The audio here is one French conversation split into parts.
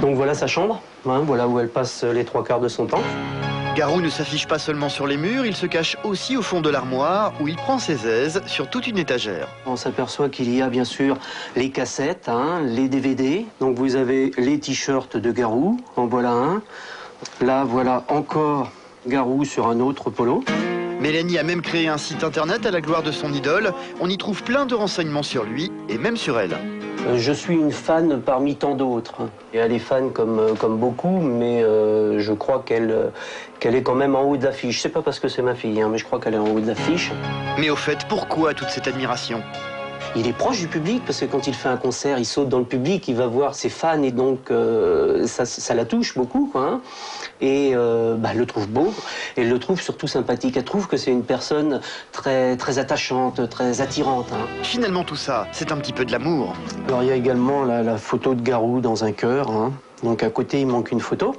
Donc voilà sa chambre, hein, voilà où elle passe les 3/4 de son temps. Garou ne s'affiche pas seulement sur les murs, il se cache aussi au fond de l'armoire où il prend ses aises sur toute une étagère. On s'aperçoit qu'il y a bien sûr les cassettes, hein, les DVD. Donc vous avez les t-shirts de Garou, en voilà un. Là voilà encore Garou sur un autre polo. Mélanie a même créé un site internet à la gloire de son idole. On y trouve plein de renseignements sur lui et même sur elle. Je suis une fan parmi tant d'autres. Et elle est fan comme beaucoup, mais je crois qu'elle est quand même en haut de l'affiche. C'est pas parce que c'est ma fille, hein, mais je crois qu'elle est en haut de l'affiche. Mais au fait, pourquoi toute cette admiration ? Il est proche du public, parce que quand il fait un concert, il saute dans le public, il va voir ses fans, et donc ça la touche beaucoup, quoi, hein. Et elle le trouve beau, et elle le trouve surtout sympathique. Elle trouve que c'est une personne très, très attachante, très attirante, hein. Finalement, tout ça, c'est un petit peu de l'amour. Alors il y a également la photo de Garou dans un cœur, hein. Donc à côté, il manque une photo,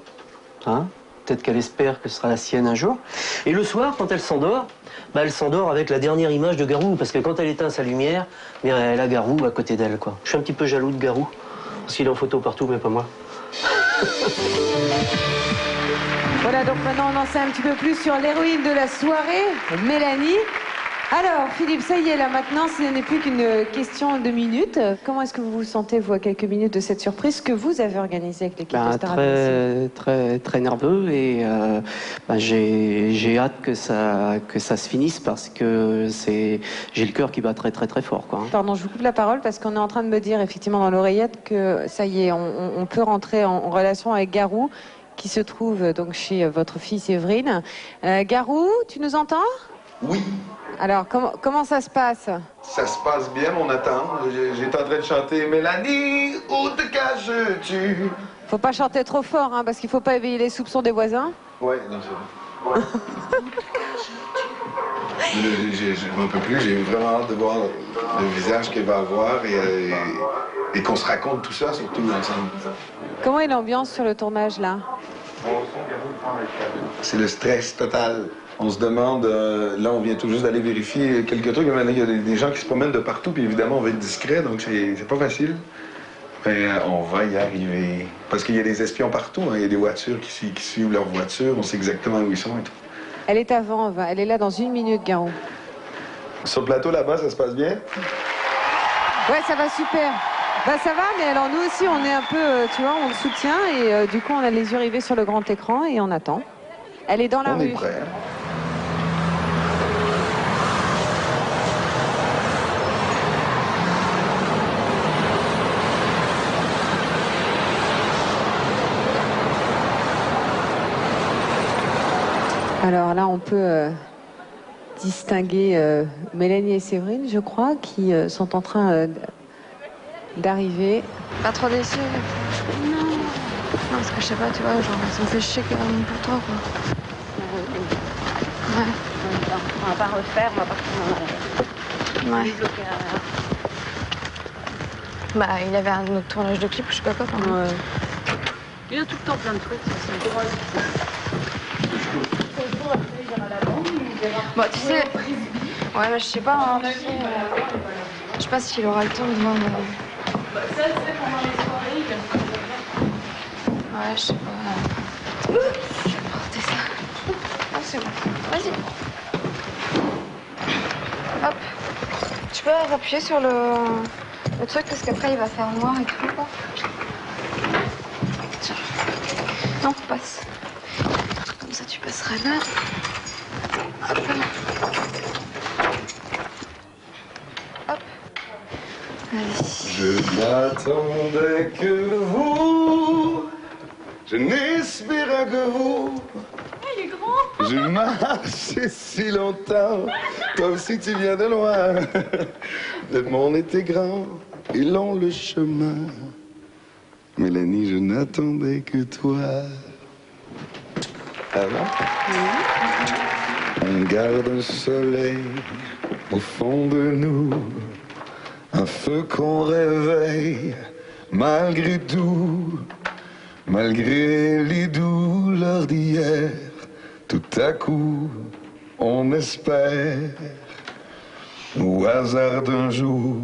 hein. Peut-être qu'elle espère que ce sera la sienne un jour. Et le soir, quand elle s'endort, elle s'endort avec la dernière image de Garou, parce que quand elle éteint sa lumière, elle a Garou à côté d'elle, quoi. Je suis un petit peu jaloux de Garou, parce qu'il est en photo partout, mais pas moi. Voilà, donc maintenant on en sait un petit peu plus sur l'héroïne de la soirée, Mélanie. Alors, Philippe, ça y est, là maintenant, ce n'est plus qu'une question de minutes. Comment est-ce que vous vous sentez, vous, à quelques minutes de cette surprise que vous avez organisée avec l'équipe de Star Academy ? Très nerveux, et j'ai hâte que ça se finisse, parce que j'ai le cœur qui bat très très très fort, quoi. Pardon, je vous coupe la parole parce qu'on est en train de me dire effectivement dans l'oreillette que ça y est, on peut rentrer en relation avec Garou, qui se trouve donc chez votre fille Séverine. Garou, tu nous entends ? Oui. Alors, comment ça se passe ? Ça se passe bien, on attend. J'étais en train de chanter « Mélanie, où te caches-tu » Faut pas chanter trop fort, hein, parce qu'il faut pas éveiller les soupçons des voisins. Ouais, non, c'est vrai. Ouais. Je n'en peux plus, j'ai vraiment hâte de voir le visage qu'elle va avoir et qu'on se raconte tout ça, surtout ensemble. Comment est l'ambiance sur le tournage, là ? C'est le stress total. On se demande, là on vient tout juste d'aller vérifier quelques trucs, mais il y a des gens qui se promènent de partout, puis évidemment on va être discret, donc c'est pas facile. Mais on va y arriver. Parce qu'il y a des espions partout, hein. Il y a des voitures qui suivent leurs voitures, on sait exactement où ils sont et tout. Elle est avant, elle est là dans 1 minute, Garou. Sur le plateau là-bas, ça se passe bien? Ouais, ça va super. Ça va, mais alors nous aussi on est un peu, tu vois, on le soutient, et du coup on a les yeux rivés sur le grand écran et on attend. Elle est dans la rue. On est prêts. Alors là, on peut distinguer Mélanie et Séverine, je crois, qui sont en train d'arriver. Pas trop déçue. Non. Non, parce que je sais pas, tu vois, genre, ça me fait chier quand même pour toi, quoi. Ouais. On va pas refaire, on va pas retourner en arrière. Ouais. Il avait un autre tournage de clip, je sais pas quoi. Ouais. Il a tout le temps plein de trucs, c'est drôle. Bon, tu sais... Ouais, mais je sais pas, hein, tu sais... Je sais pas s'il aura le temps de voir... Ça, c'est pendant les soirées, il aime. Ouais, je sais pas... Je vais porter ça. Oh, c'est bon. Vas-y. Hop. Tu peux appuyer sur le truc, parce qu'après, il va faire noir et tout, quoi. Tiens. Non, passe. Comme ça, tu passeras là. Hop. Hop. Allez. Je n'attendais que vous, je n'espérais que vous. Il est grand. Je marchais si longtemps, toi aussi tu viens de loin. Le monde était grand et long le chemin. Mélanie, je n'attendais que toi. Alors, on garde un soleil au fond de nous, un feu qu'on réveille malgré tout, malgré les douleurs d'hier. Tout à coup, on espère, au hasard d'un jour,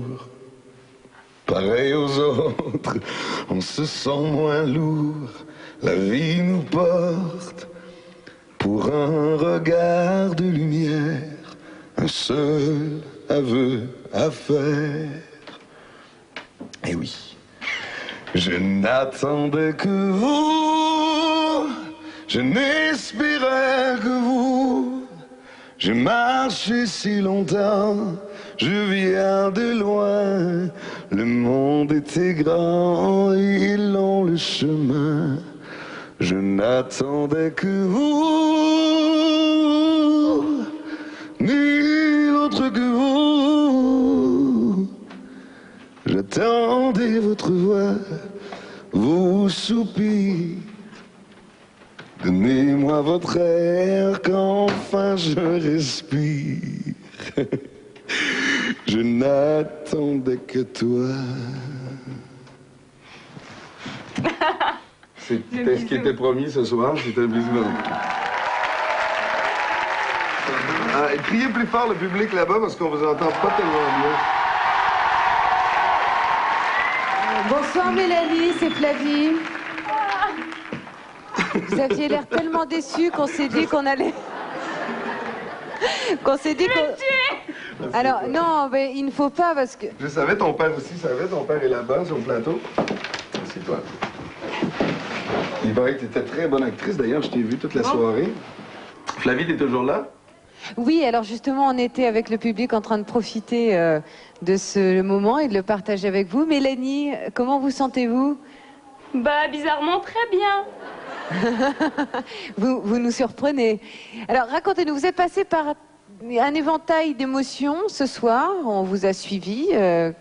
pareil aux autres, on se sent moins lourd, la vie nous porte pour un regard de lumière, un seul aveu à faire. Et oui, je n'attendais que vous, je n'espérais que vous, j'ai marché si longtemps, je viens de loin, le monde était grand, ils ont le chemin. Je n'attendais que vous, nul autre que vous. J'attendais votre voix, vos soupirs. Donnez-moi votre air qu'enfin je respire. Je n'attendais que toi. C'était ce qui était promis ce soir, c'était un bisou. Criez plus fort le public là-bas parce qu'on vous entend pas tellement bien. Bonsoir Mélanie, c'est Flavie. Vous aviez l'air tellement déçue qu'on s'est dit qu'on allait... qu'on s'est dit qu'on... Alors, non, mais il ne faut pas parce que... Je savais, ton père aussi savait, ton père est là-bas sur le plateau. C'est toi. Il paraît que tu étais très bonne actrice, d'ailleurs, je t'ai vue toute la soirée. Flavie, t'es toujours là? Oui, alors justement, on était avec le public en train de profiter de ce moment et de le partager avec vous. Mélanie, comment vous sentez-vous? Bah, bizarrement, très bien. Vous nous surprenez. Alors, racontez-nous, vous êtes passé par un éventail d'émotions ce soir. On vous a suivi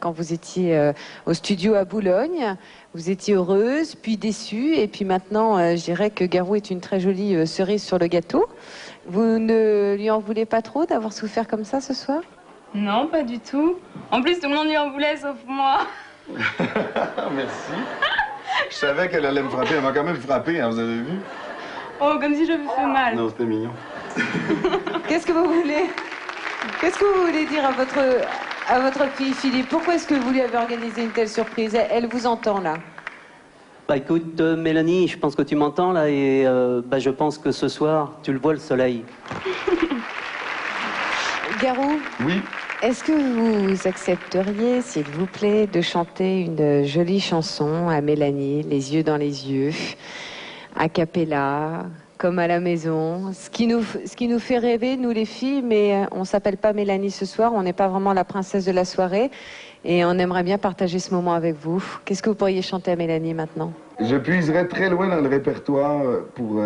quand vous étiez au studio à Boulogne. Vous étiez heureuse, puis déçue, et puis maintenant, je dirais que Garou est une très jolie cerise sur le gâteau. Vous ne lui en voulez pas trop d'avoir souffert comme ça ce soir? Non, pas du tout. En plus, tout le monde lui en voulait, sauf moi. Merci. Je savais qu'elle allait me frapper. Elle m'a quand même frappé, hein, vous avez vu? Oh, comme si j'avais fait mal. Non, c'était mignon. Qu'est-ce que vous voulez dire à votre fille, Philippe? Pourquoi est-ce que vous lui avez organisé une telle surprise? Elle vous entend, là. Bah écoute, Mélanie, je pense que tu m'entends, là, et je pense que ce soir, tu le vois, le soleil. Garou? Oui. Est-ce que vous accepteriez, s'il vous plaît, de chanter une jolie chanson à Mélanie, les yeux dans les yeux, a cappella, comme à la maison, ce qui nous fait rêver, nous les filles, mais on s'appelle pas Mélanie ce soir, on n'est pas vraiment la princesse de la soirée, et on aimerait bien partager ce moment avec vous. Qu'est-ce que vous pourriez chanter à Mélanie maintenant? Je puiserais très loin dans le répertoire pour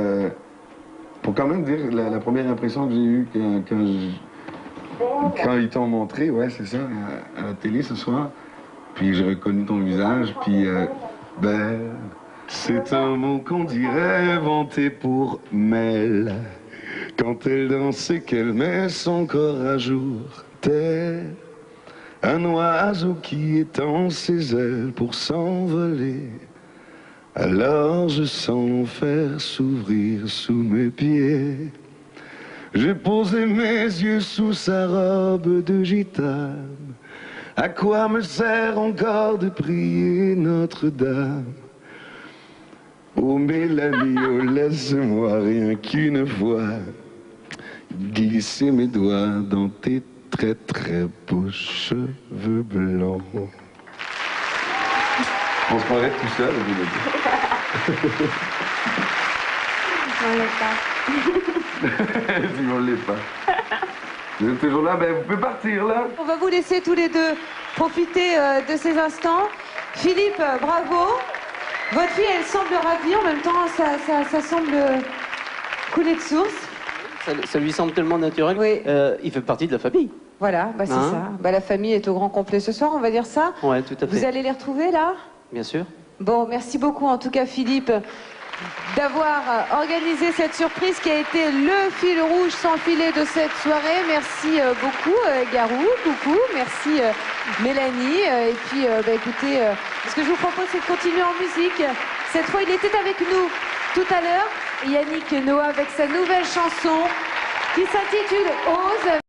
quand même dire la première impression que j'ai eue quand ils t'ont montré, ouais, c'est ça, à la télé ce soir. Puis j'ai reconnu ton visage, puis c'est un mot qu'on dirait inventé pour Mel. Quand elle danse et qu'elle met son corps à jour, t'es un oiseau qui étend ses ailes pour s'envoler. Alors je sens l'enfer s'ouvrir sous mes pieds. J'ai posé mes yeux sous sa robe de gitane. À quoi me sert encore de prier Notre-Dame? Oh Mélanie, oh laisse-moi rien qu'une fois glisser mes doigts dans tes très très beaux cheveux blancs. On se croirait tout seul, vous l'avez dit. On l'est pas. Si on l'est pas. Vous êtes toujours là, vous pouvez partir là. On va vous laisser tous les deux profiter de ces instants. Philippe, bravo. Votre fille, elle semble ravie, en même temps, ça semble couler de source. Ça lui semble tellement naturel. Oui. Il fait partie de la famille. Voilà, c'est Hein? ça. La famille est au grand complet ce soir, on va dire ça. Ouais, tout à fait. Vous allez les retrouver, là? Bien sûr. Bon, merci beaucoup, en tout cas, Philippe, d'avoir organisé cette surprise qui a été le fil rouge sans filet de cette soirée. Merci beaucoup, Garou, coucou. Merci, Mélanie. Et puis, écoutez, ce que je vous propose, c'est de continuer en musique. Cette fois, il était avec nous tout à l'heure, Yannick Noah, avec sa nouvelle chanson qui s'intitule « Ose ».